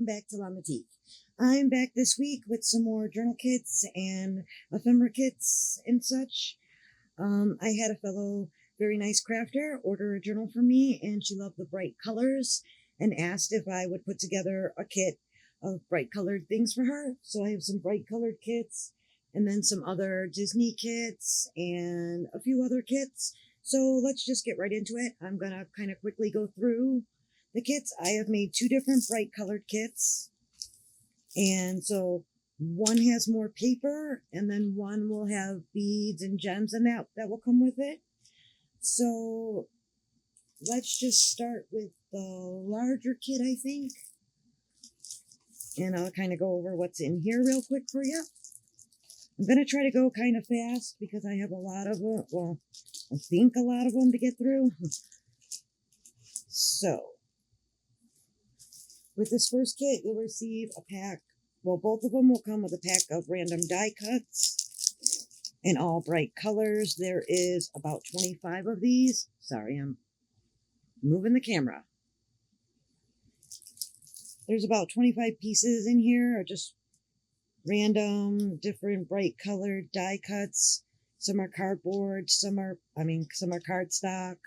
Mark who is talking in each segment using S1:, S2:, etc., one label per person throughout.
S1: welcome back to Lamatique. I'm back this week with some more journal kits and ephemera kits and such. I had a fellow very nice crafter order a journal for me, and she loved the bright colors and asked if I would put together a kit of bright colored things for her. So I have some bright colored kits and then some other Disney kits and a few other kits. So let's just get right into it. I'm going to kind of quickly go through the kits. I have made two different bright colored kits. And so one has more paper and then one will have beads and gems and that will come with it. So let's just start with the larger kit, I think. And I'll kind of go over what's in here real quick for you. I'm going to try to go kind of fast because I have a lot of them. Well, I think a lot of them to get through. So, with this first kit, you'll receive a pack. Well, both of them will come with a pack of random die cuts in all bright colors. There is about 25 of these. Sorry, I'm moving the camera. There's about 25 pieces in here, or just random, different bright colored die cuts. Some are cardboard, some are cardstock,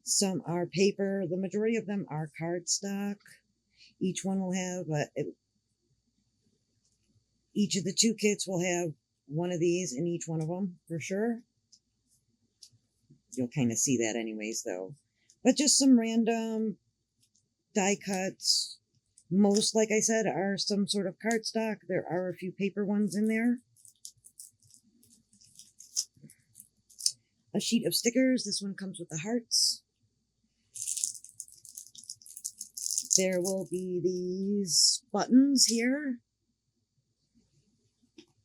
S1: some are paper. The majority of them are cardstock. Each one will have, each of the two kits will have one of these in each one of them, for sure. You'll kind of see that anyways, though. But just some random die cuts. Most, like I said, are some sort of cardstock. There are a few paper ones in there. A sheet of stickers. This one comes with the hearts. There will be these buttons here.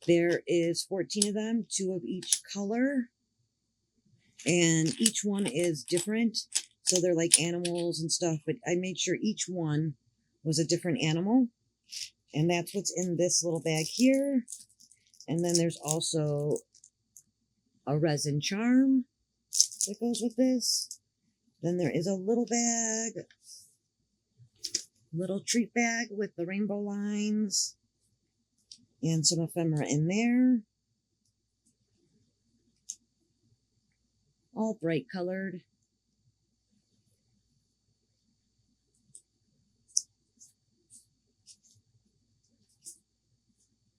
S1: There is 14 of them, 2 of each color. And each one is different. So they're like animals and stuff, but I made sure each one was a different animal. And that's what's in this little bag here. And then there's also a resin charm that goes with this. Then there is a little bag, little treat bag with the rainbow lines and some ephemera in there. All bright colored.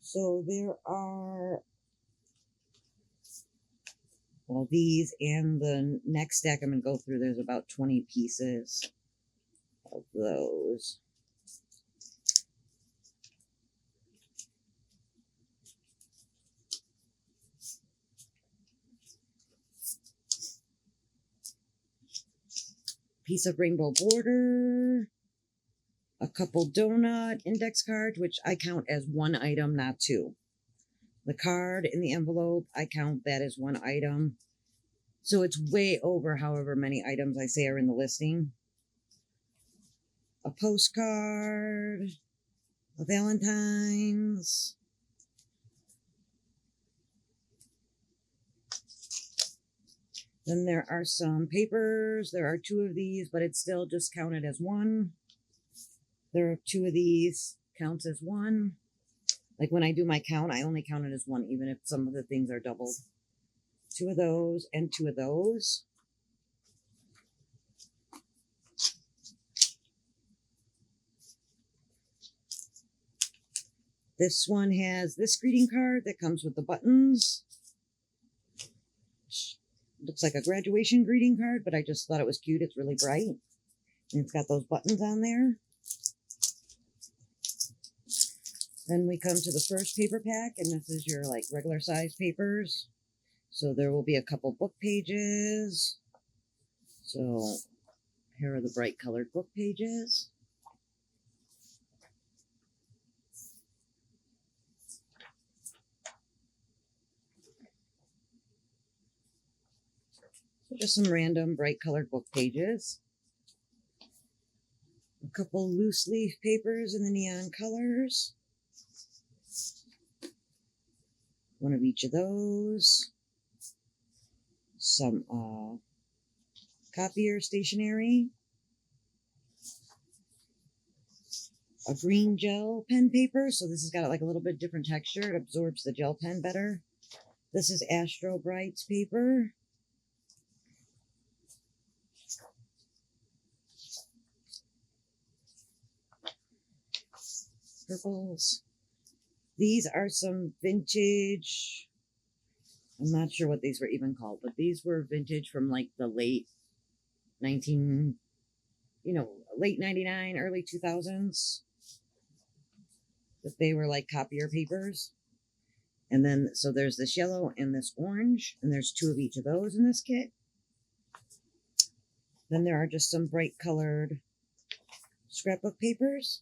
S1: So there are, well, these and the next stack I'm going to go through, there's about 20 pieces of those. Piece of rainbow border, a couple donut index cards, which I count as one item, not two. The card in the envelope, I count that as one item. So it's way over however many items I say are in the listing. A postcard, a Valentine's. Then there are some papers. There are 2 of these, but it's still just counted as one. There are 2 of these, counts as one. Like when I do my count, I only count it as one, even if some of the things are doubled. 2 of those and 2 of those. This one has this greeting card that comes with the buttons. Looks like a graduation greeting card, but I just thought it was cute. It's really bright. And it's got those buttons on there. Then we come to the first paper pack, and this is your like regular size papers. So there will be a couple book pages. So here are the bright colored book pages. Just some random bright colored book pages. A couple loose leaf papers in the neon colors. One of each of those. Some copier stationery. a green gel pen paper. So this has got like a little bit different texture. It absorbs the gel pen better. This is Astro Brights paper. Purples. These are some vintage. I'm not sure what these were even called, but these were vintage from like the late 19, late 99, early 2000s. But they were like copier papers. And then, so there's this yellow and this orange, and there's 2 of each of those in this kit. Then there are just some bright colored scrapbook papers.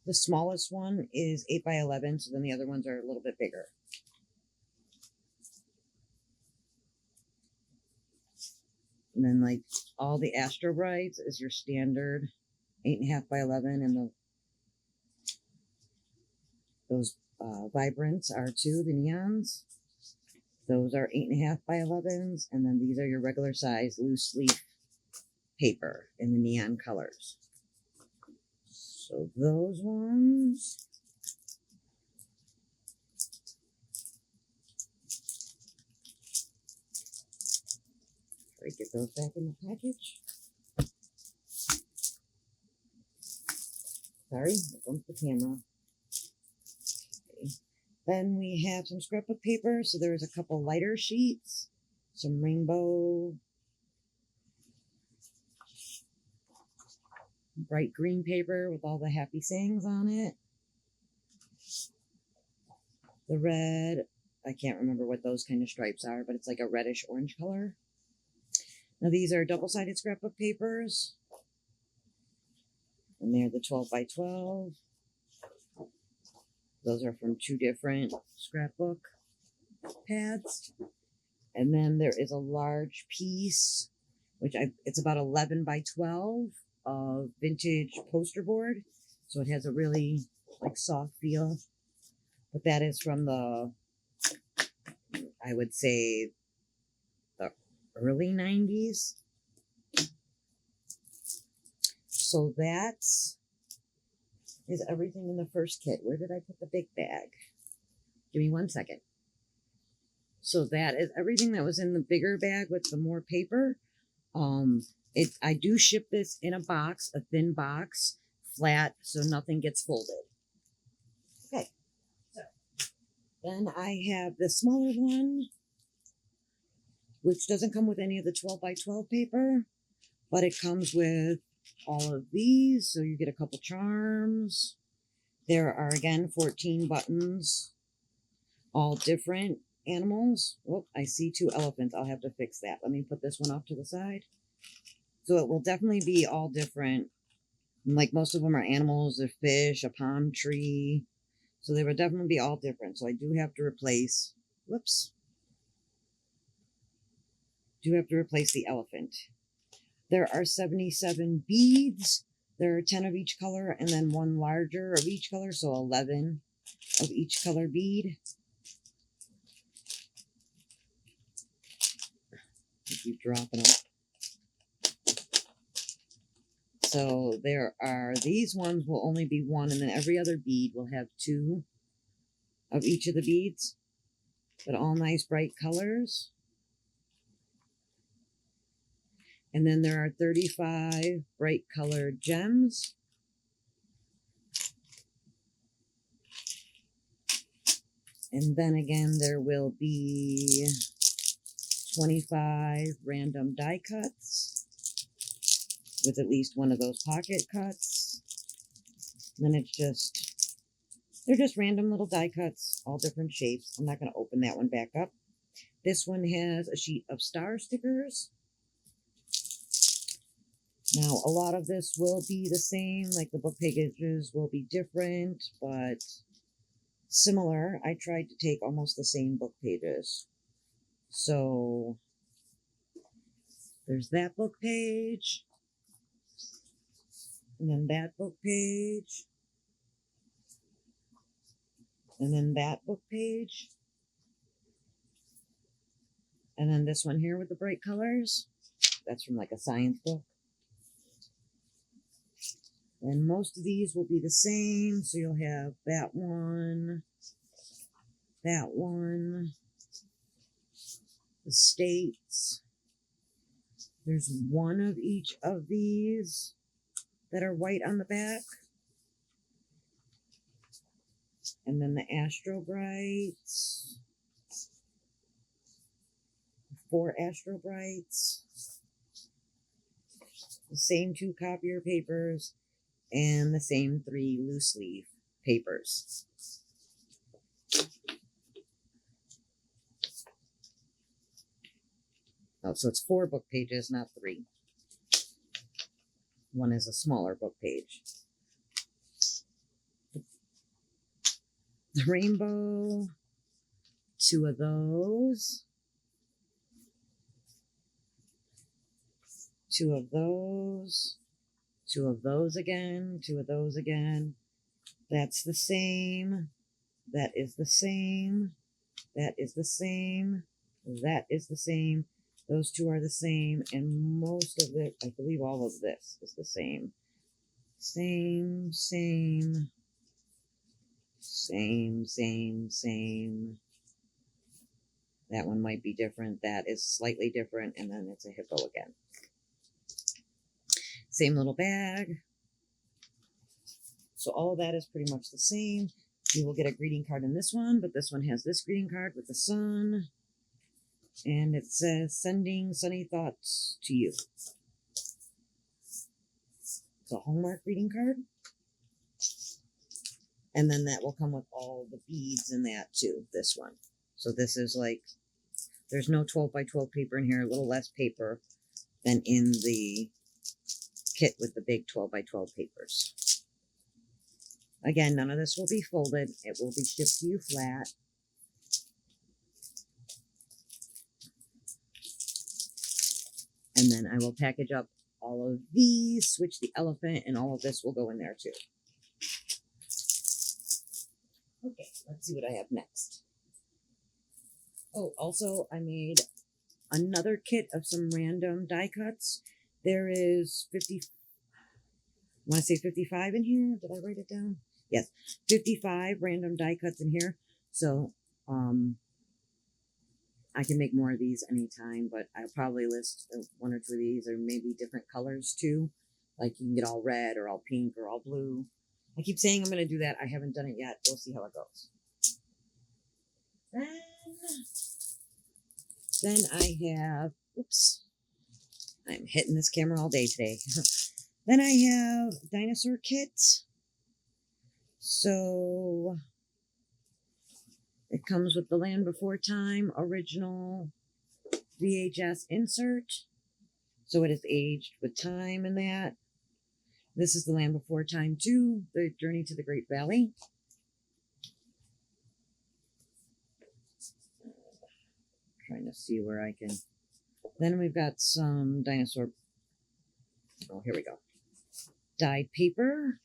S1: The smallest one is 8 by 11, so then the other ones are a little bit bigger. And then like all the Astro Brights is your standard 8.5 by 11, and those vibrants are 2, the neons. Those are 8.5 by 11s, and then these are your regular size loose leaf paper in the neon colors. So those ones. Try to get those back in the package. Sorry, I bumped the camera. Okay. Then we have some scrapbook paper. So there's a couple lighter sheets, some rainbow, bright green paper with all the happy sayings on it. The red, I can't remember what those kind of stripes are, but it's like a reddish orange color. Now these are double-sided scrapbook papers, and they're the 12 by 12. Those are from 2 different scrapbook pads. And then there is a large piece, it's about 11 by 12 of vintage poster board. So it has a really like soft feel. But that is from I would say, the early 90s. So that is everything in the first kit. Where did I put the big bag? Give me 1 second. So that is everything that was in the bigger bag with the more paper. I do ship this in a box, a thin box, flat, so nothing gets folded. Okay. So then I have the smaller one, which doesn't come with any of the 12 by 12 paper, but it comes with all of these. So you get a couple charms. There are again 14 buttons, all different animals. Oh, I see 2 elephants. I'll have to fix that. Let me put this one off to the side. So it will definitely be all different. Like most of them are animals, a fish, a palm tree. So they would definitely be all different. So I do have to replace, the elephant. There are 77 beads. There are 10 of each color and then 1 larger of each color. So 11 of each color bead. I keep dropping them. So these ones will only be 1, and then every other bead will have 2 of each of the beads, but all nice bright colors. And then there are 35 bright colored gems. And then again, there will be 25 random die cuts with at least 1 of those pocket cuts. And then they're just random little die cuts, all different shapes. I'm not going to open that one back up. This one has a sheet of star stickers. Now, a lot of this will be the same, like the book pages will be different, but similar. I tried to take almost the same book pages. So there's that book page, and then that book page, and then that book page, and then this one here with the bright colors. That's from like a science book. And most of these will be the same. So you'll have that one, the states. There's one of each of these that are white on the back. And then the Astrobrights. 4 Astrobrights. The same 2 copier papers and the same 3 loose leaf papers. Oh, so it's 4 book pages, not 3. One is a smaller book page. The rainbow, 2 of those. 2 of those. 2 of those again. 2 of those again. That's the same. That is the same. That is the same. That is the same. Those 2 are the same. And most of it, I believe all of this is the same. Same. That one might be different. That is slightly different. And then it's a hippo again. Same little bag. So all of that is pretty much the same. You will get a greeting card in this one, but this one has this greeting card with the sun. And it says, sending sunny thoughts to you. It's a Hallmark greeting card. And then that will come with all the beads in that too, this one. So this is like, there's no 12 by 12 paper in here, a little less paper than in the kit with the big 12 by 12 papers. Again, none of this will be folded. It will be shipped to you flat. And then I will package up all of these, switch the elephant, and all of this will go in there too. Okay, let's see what I have next. Oh, also I made another kit of some random die cuts. There is 50, I want to say 55 in here. Did I write it down? Yes, 55 random die cuts in here. So, I can make more of these anytime, but I'll probably list 1 or 2 of these, or maybe different colors too. Like you can get all red or all pink or all blue. I keep saying I'm going to do that. I haven't done it yet. We'll see how it goes. Then I have, oops, I'm hitting this camera all day today. Then I have dinosaur kits. So it comes with the Land Before Time original VHS insert. So it is aged with time in that. This is the Land Before Time 2, The Journey to the Great Valley. Trying to see where I can. Then we've got some dinosaur. Oh, here we go. Dyed paper.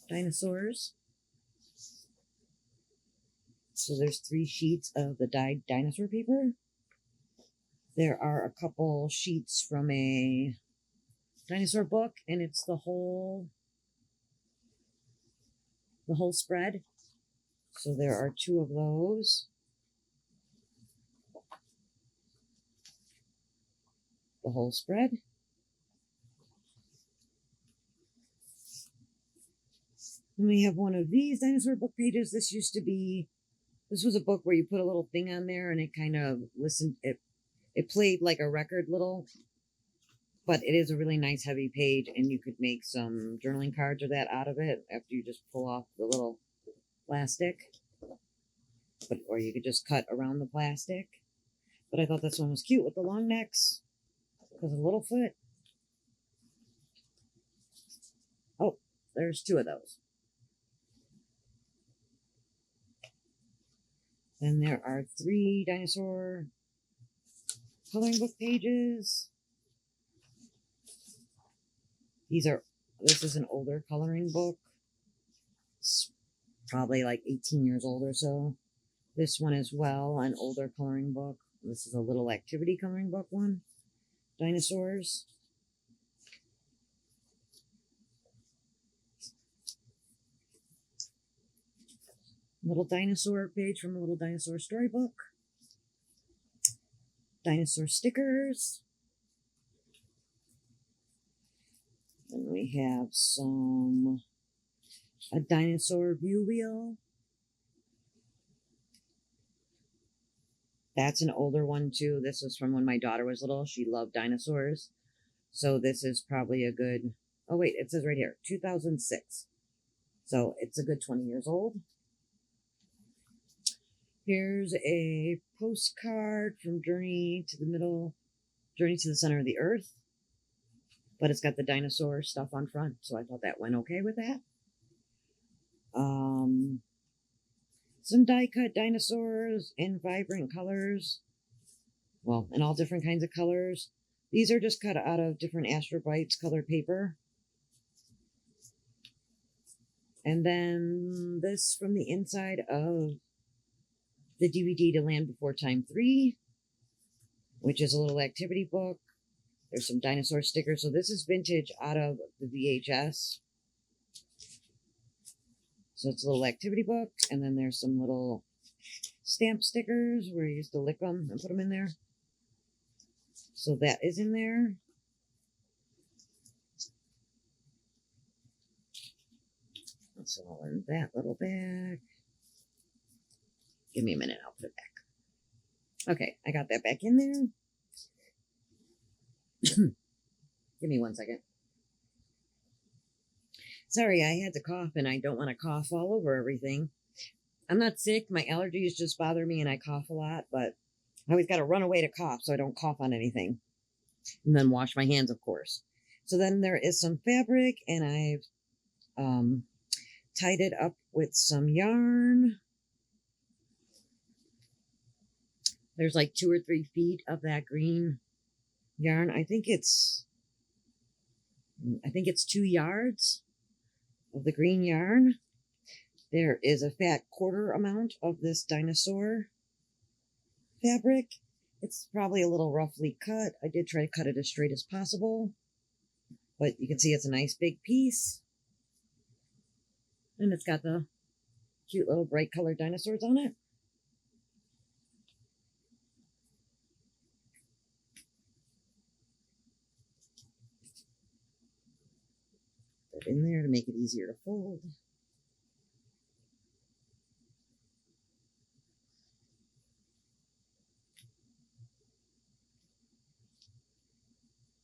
S1: Dinosaurs. So there's 3 sheets of the dyed dinosaur paper. There are a couple sheets from a dinosaur book, and it's the whole spread. So there are 2 of those. The whole spread. Then we have one of these dinosaur book pages. This was a book where you put a little thing on there and it kind of it played like a record little, but it is a really nice heavy page, and you could make some journaling cards or that out of it after you just pull off the little plastic. Or you could just cut around the plastic. But I thought this one was cute with the long necks because of Littlefoot. Oh, there's 2 of those. Then there are 3 dinosaur coloring book pages. This is an older coloring book. It's probably like 18 years old or so. This one as well, an older coloring book. This is a little activity coloring book one. Dinosaurs. Little dinosaur page from a little dinosaur storybook. Dinosaur stickers. And we have a dinosaur view wheel. That's an older one too. This was from when my daughter was little. She loved dinosaurs. So this is probably a good, oh wait, it says right here, 2006. So it's a good 20 years old. Here's a postcard from Journey to the Center of the Earth. But it's got the dinosaur stuff on front, so I thought that went okay with that. Some die-cut dinosaurs in vibrant colors. Well, in all different kinds of colors. These are just cut out of different Astrobites colored paper. And then this from the inside of the DVD to Land Before Time 3, which is a little activity book. There's some dinosaur stickers. So this is vintage out of the VHS. So it's a little activity book. And then there's some little stamp stickers where you used to lick them and put them in there. So that is in there. That's all in that little bag. Give me a minute, I'll put it back. Okay, I got that back in there. Give me 1 second. Sorry, I had to cough and I don't want to cough all over everything. I'm not sick. My allergies just bother me and I cough a lot, but I always got to run away to cough so I don't cough on anything. And then wash my hands, of course. So then there is some fabric and I've tied it up with some yarn. There's like 2 or 3 feet of that green yarn. I think it's 2 yards of the green yarn. There is a fat quarter amount of this dinosaur fabric. It's probably a little roughly cut. I did try to cut it as straight as possible, but you can see it's a nice big piece. And it's got the cute little bright colored dinosaurs on it. Put it in there to make it easier to fold.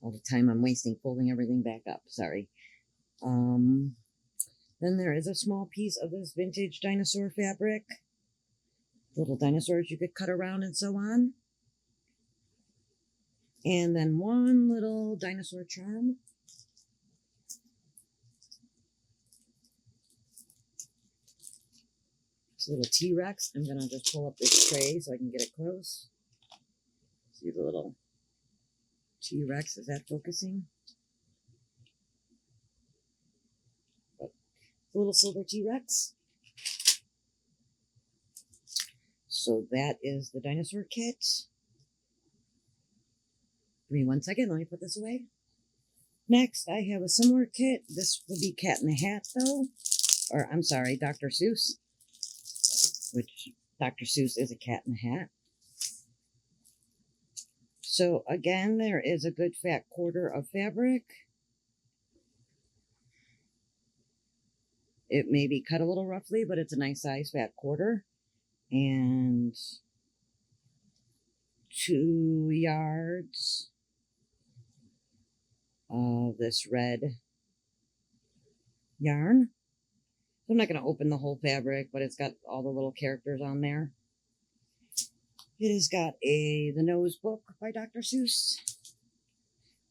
S1: All the time I'm wasting folding everything back up. Sorry. Then there is a small piece of this vintage dinosaur fabric. Little dinosaurs you could cut around and so on. And then one little dinosaur charm. It's a little T-Rex. I'm going to just pull up this tray so I can get it close. See the little T-Rex. Is that focusing? Oh, the little silver T-Rex. So that is the dinosaur kit. Give me 1 second. Let me put this away. Next, I have a similar kit. This will be Cat in the Hat, though. Or, I'm sorry, Dr. Seuss. Which, Dr. Seuss is a cat in the hat. So, again, there is a good fat quarter of fabric. It may be cut a little roughly, but it's a nice size fat quarter. And 2 yards of this red yarn. I'm not going to open the whole fabric, but it's got all the little characters on there. It has got the nose book by Dr. Seuss.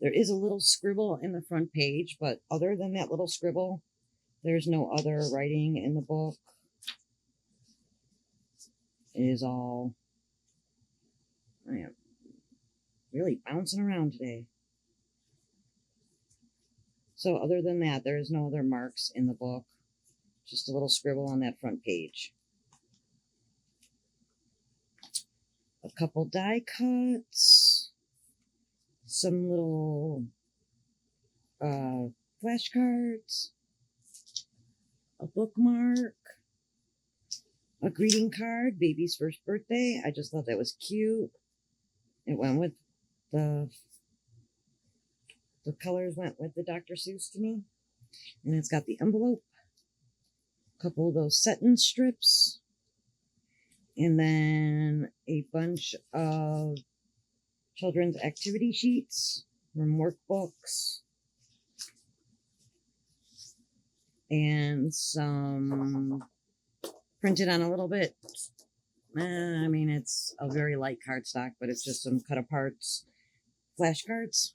S1: There is a little scribble in the front page, but other than that little scribble, there's no other writing in the book. It is all... I am really bouncing around today. So other than that, there is no other marks in the book. Just a little scribble on that front page. A couple die cuts. Some little flashcards. A bookmark. a greeting card, baby's first birthday. I just thought that was cute. It went with the colors went with the Dr. Seuss to me. And it's got the envelope, a couple of those satin strips, and then a bunch of children's activity sheets from workbooks, and some printed on a little bit. I mean, it's a very light cardstock, but it's just some cut aparts, flashcards.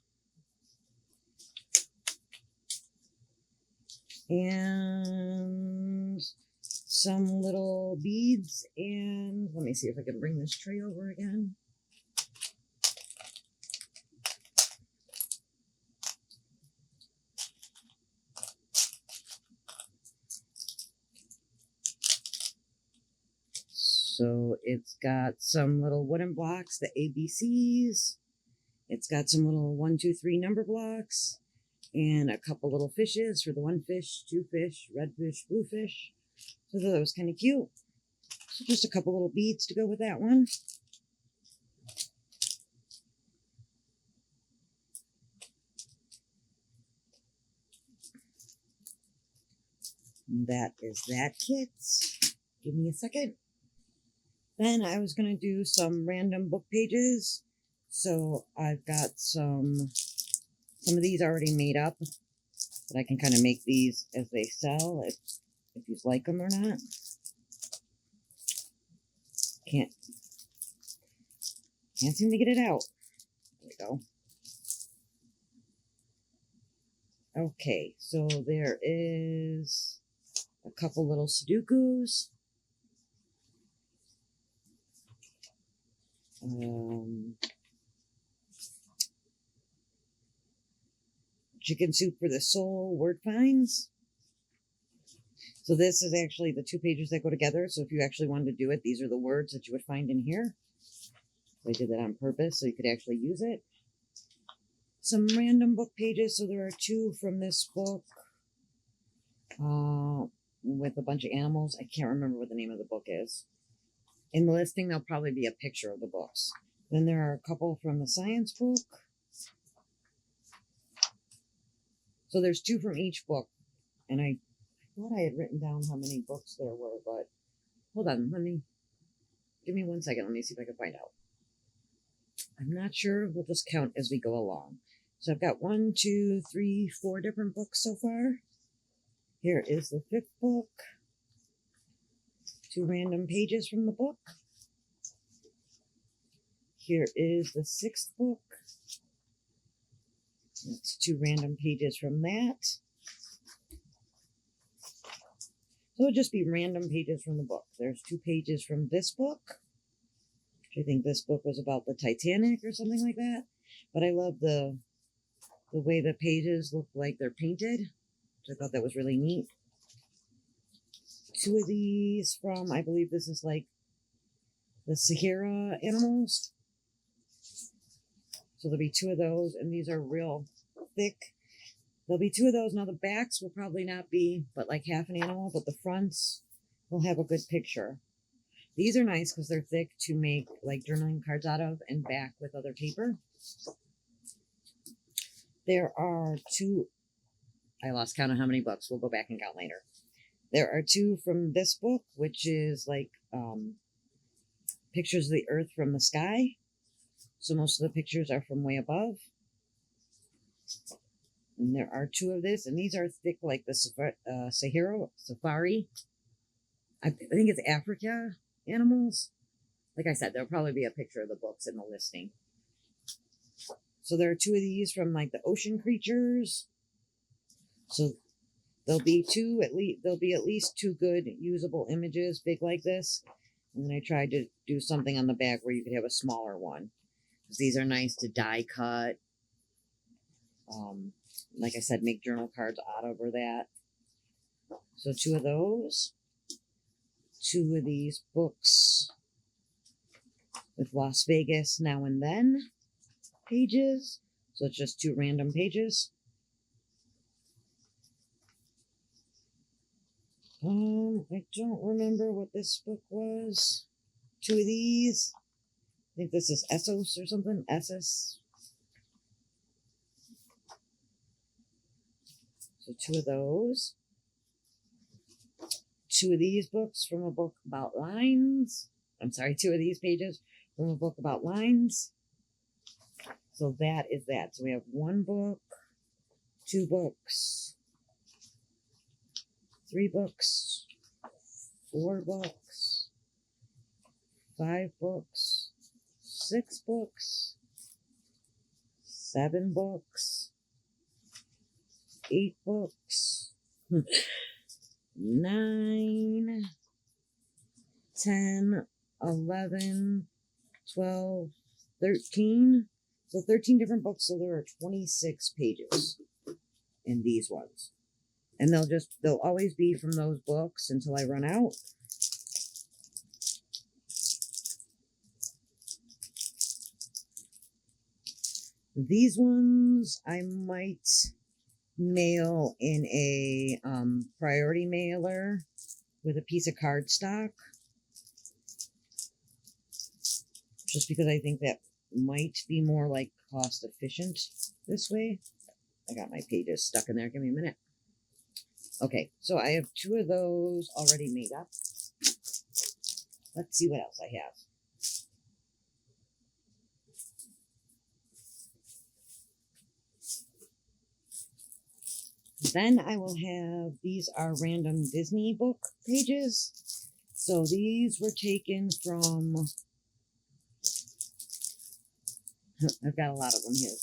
S1: And some little beads, and let me see if I can bring this tray over again. So it's got some little wooden blocks, the ABCs. It's got some little 1, 2, 3 number blocks, and a couple little fishes for the 1 fish, 2 fish, red fish, blue fish. So that was kind of cute. So just a couple little beads to go with that one. That is that, kids. Give me a second. Then I was going to do some random book pages. So I've got some of these already made up, but I can kind of make these as they sell if you like them or not. Can't seem to get it out. There we go. Okay, so there is a couple little Sudokus. Chicken Soup for the Soul word finds. So this is actually the 2 pages that go together. So if you actually wanted to do it, these are the words that you would find in here. I did that on purpose so you could actually use it. Some random book pages. So there are 2 from this book with a bunch of animals. I can't remember what the name of the book is. In the listing, there'll probably be a picture of the books. Then there are a couple from the science book. So there's 2 from each book. And I thought I had written down how many books there were, but hold on. Give me 1 second. Let me see if I can find out. I'm not sure. We'll just count as we go along. So I've got 1, 2, 3, 4 different books so far. Here is the 5th book. 2 random pages from the book. Here is the 6th book. That's 2 random pages from that. So it'll just be random pages from the book. There's 2 pages from this book. I think this book was about the Titanic or something like that. But I love the way the pages look like they're painted. So I thought that was really neat. 2 of these from, I believe this is like the Sahara animals. So there'll be 2 of those, and these are real thick. There'll be 2 of those. Now the backs will probably not be but like half an animal, but the fronts will have a good picture. These are nice because they're thick to make like journaling cards out of and back with other paper. There are 2, I lost count of how many books. We'll go back and count later. There are 2 from this book, which is like pictures of the earth from the sky. So most of the pictures are from way above. And there are 2 of this, and these are thick like the safari. I think it's Africa animals. Like I said, there'll probably be a picture of the books in the listing. So there are 2 of these from like the ocean creatures. So there'll be at least 2 good usable images big like this. And then I tried to do something on the back where you could have a smaller one. These are nice to die cut. Like I said, make journal cards out over that. So 2 of those. 2 of these books with Las Vegas Now and Then pages. So it's just 2 random pages. I don't remember what this book was. Two of these. I think this is Essos or something. Essos. So two of those. Two of these books from a book about lines. I'm sorry, two of these pages from a book about lines. So that is that. So we have one book, two books, three books, four books, five books, six books, seven books, eight books, 9, 10, 11, 12, 13. So 13 different books. So there are 26 pages in these ones. And they'll always be from those books until I run out. These ones I might mail in a priority mailer with a piece of cardstock, just because I think that might be more like cost efficient this way. I got my pages stuck in there. Give me a minute. Okay, so I have two of those already made up. Let's see what else I have. Then I will have, these are random Disney book pages. So these were taken from, I've got a lot of them here.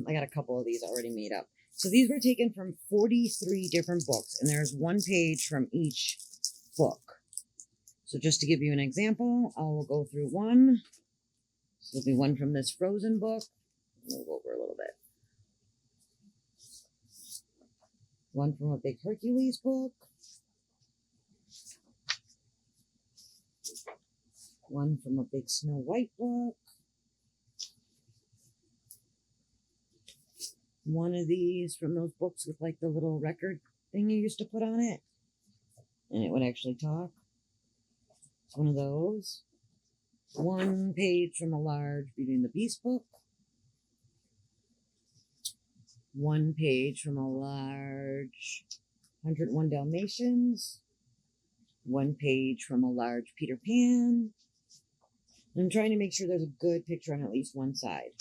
S1: I got a couple of these already made up. So these were taken from 43 different books, and there's one page from each book. So just to give you an example, I will go through one. So there'll be one from this Frozen book. Move over a little bit. One from a big Hercules book. One from a big Snow White book. One of these from those books with like the little record thing you used to put on it. And it would actually talk. It's one of those. One page from a large Beauty and the Beast book. One page from a large 101 Dalmatians. One page from a large Peter Pan. I'm trying to make sure there's a good picture on at least one side.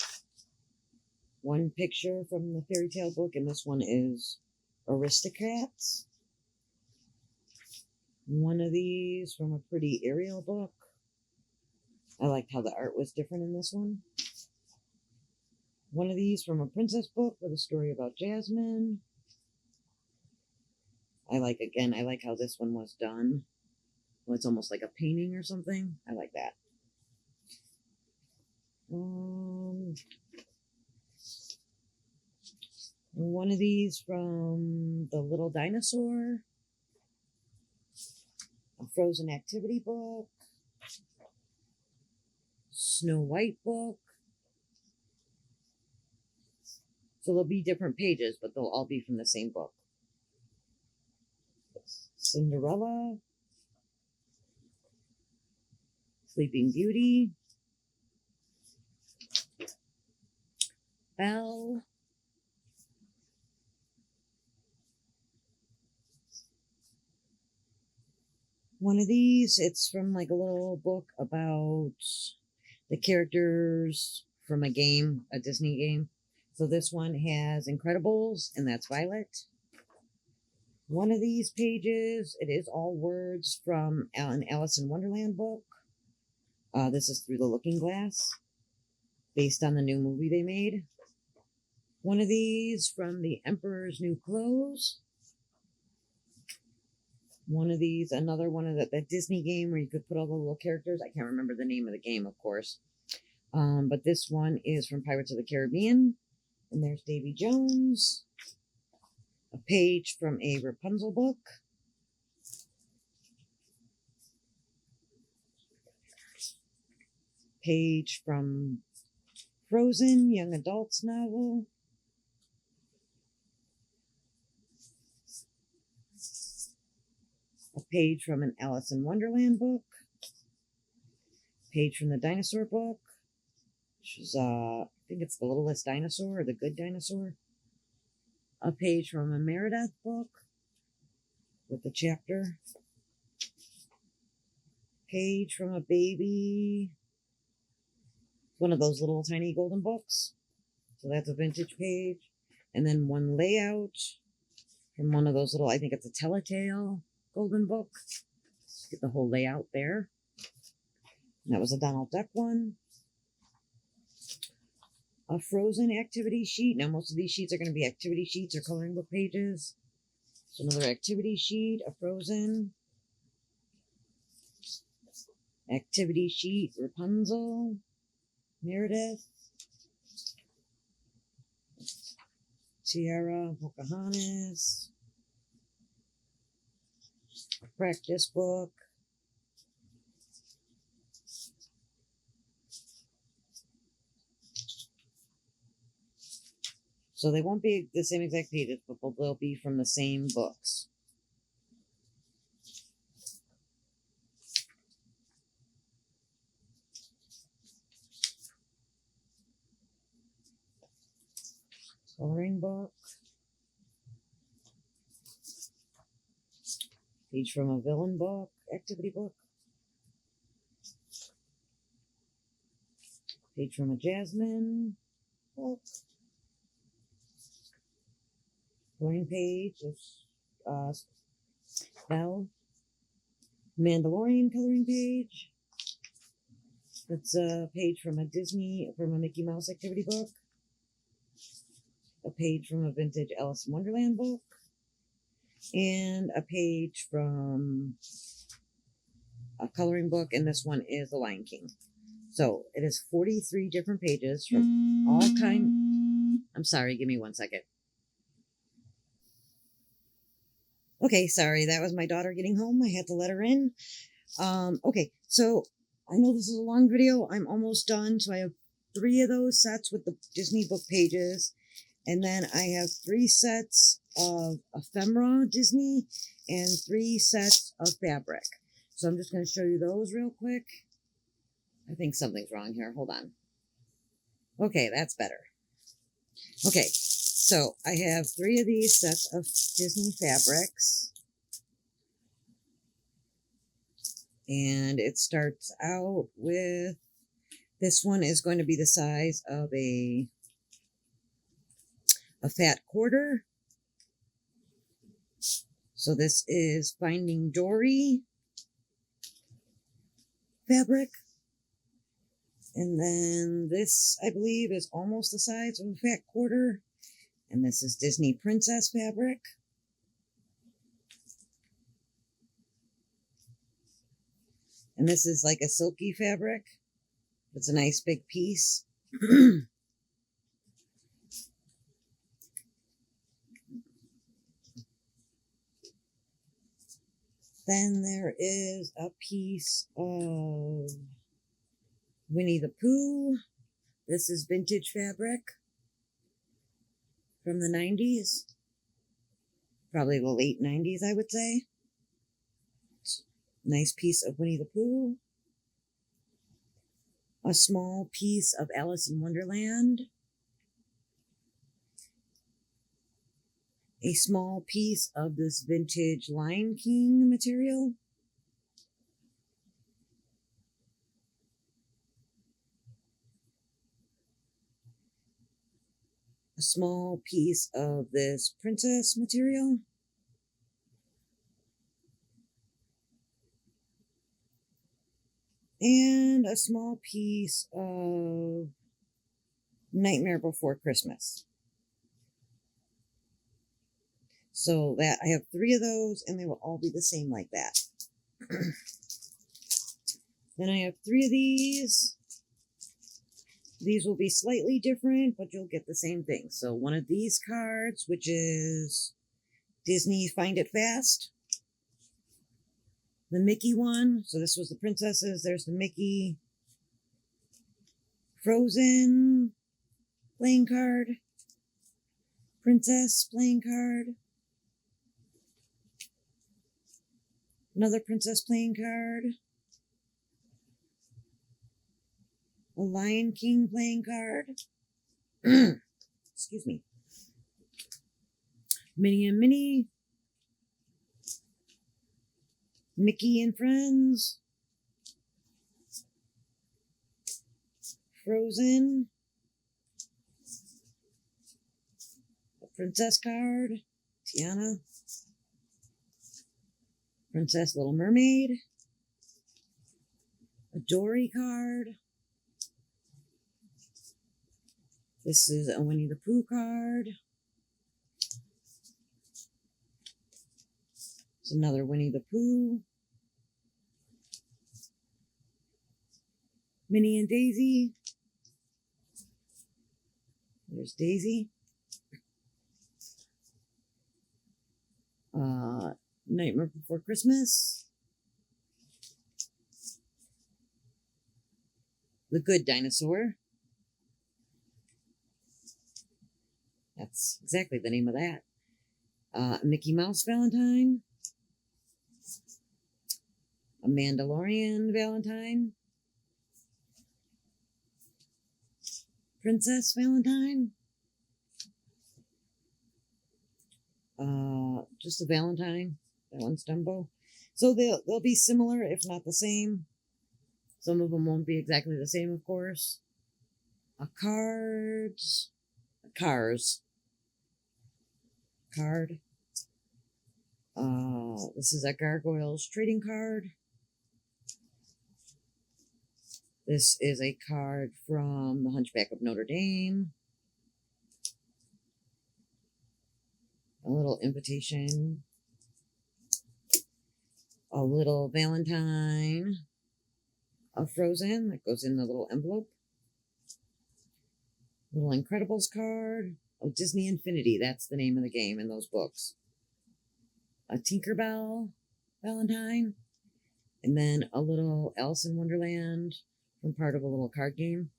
S1: One picture from the fairy tale book, and this one is Aristocrats. One of these from a pretty Ariel book. I liked how the art was different in this one. One of these from a princess book with a story about Jasmine. I like how this one was done. Well, it's almost like a painting or something. I like that. One of these from The Little Dinosaur. A Frozen activity book. Snow White book. So there'll be different pages, but they'll all be from the same book. Cinderella. Sleeping Beauty. Belle. One of these, it's from like a little book about the characters from a game, a Disney game. So this one has Incredibles, and that's Violet. One of these pages, it is all words from an Alice in Wonderland book. This is Through the Looking Glass, based on the new movie they made. One of these from The Emperor's New Clothes. One of these, another one of that Disney game where you could put all the little characters. I can't remember the name of the game, of course. But this one is from Pirates of the Caribbean. And there's Davy Jones. A page from a Rapunzel book. Page from Frozen, young adults novel. page from an Alice in Wonderland book, page from the dinosaur book, which is, I think it's The Littlest Dinosaur or The Good Dinosaur, a page from a Meredith book with the chapter, page from a baby, one of those little tiny golden books, so that's a vintage page, and then one layout from one of those little, I think it's a Telltale golden book. Get the whole layout there. And that was a Donald Duck one. A Frozen activity sheet. Now most of these sheets are going to be activity sheets or coloring book pages. So another activity sheet, a Frozen. Activity sheet, Rapunzel, Meredith, Tiara, Pocahontas, a practice book, so they won't be the same exact pages, but they'll be from the same books. Coloring book. Page from a villain book, activity book. Page from a Jasmine book. Coloring page of Belle. Mandalorian coloring page. That's a page from a Mickey Mouse activity book. A page from a vintage Alice in Wonderland book, and a page from a coloring book, and this one is The Lion King. So it is 43 different pages from all kinds. I'm sorry, give me 1 second. Okay, sorry, that was my daughter getting home. I had to let her in. Okay, so I know this is a long video. I'm almost done. So I have 3 of those sets with the Disney book pages. And then I have 3 sets of ephemera Disney and 3 sets of fabric. So I'm just going to show you those real quick. I think something's wrong here. Hold on. Okay, that's better. Okay, so I have 3 of these sets of Disney fabrics. And it starts out with, this one is going to be the size of a fat quarter. So this is Finding Dory fabric. And then this, I believe, is almost the size of a fat quarter. And this is Disney Princess fabric. And this is like a silky fabric. It's a nice big piece. Then there is a piece of Winnie the Pooh. This is vintage fabric from the 90s. Probably the late 90s, I would say. Nice piece of Winnie the Pooh. A small piece of Alice in Wonderland. A small piece of this vintage Lion King material. A small piece of this princess material. And a small piece of Nightmare Before Christmas. So that I have 3 of those, and they will all be the same like that. Then I have 3 of these. These will be slightly different, but you'll get the same thing. So one of these cards, which is Disney Find It Fast. The Mickey one. So this was the princesses. There's the Mickey. Frozen playing card. Princess playing card. Another princess playing card. A Lion King playing card. Excuse me. Minnie and Minnie. Mickey and Friends. Frozen. A princess card. Tiana. Princess Little Mermaid. A Dory card. This is a Winnie the Pooh card. It's another Winnie the Pooh. Minnie and Daisy. There's Daisy. Nightmare Before Christmas. The Good Dinosaur. That's exactly the name of that. Mickey Mouse Valentine. A Mandalorian Valentine. Princess Valentine. Just a Valentine. That one's Dumbo. So they'll be similar, if not the same. Some of them won't be exactly the same, of course. Cars. Card. This is a Gargoyles trading card. This is a card from The Hunchback of Notre Dame. A little invitation. A little Valentine of Frozen that goes in the little envelope. Little Incredibles card. Oh, Disney Infinity. That's the name of the game in those books. A Tinkerbell Valentine. And then a little Alice in Wonderland from part of a little card game.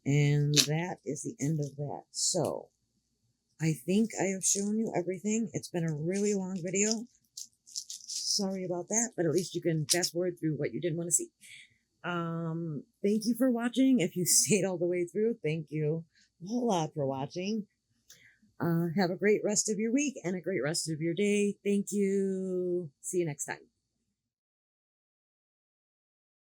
S1: And that is the end of that. So, I think I have shown you everything. It's been a really long video. Sorry about that, but at least you can fast forward through what you didn't want to see. Thank you for watching. If you stayed all the way through, thank you a whole lot for watching. Have a great rest of your week and a great rest of your day. Thank you. See you next time.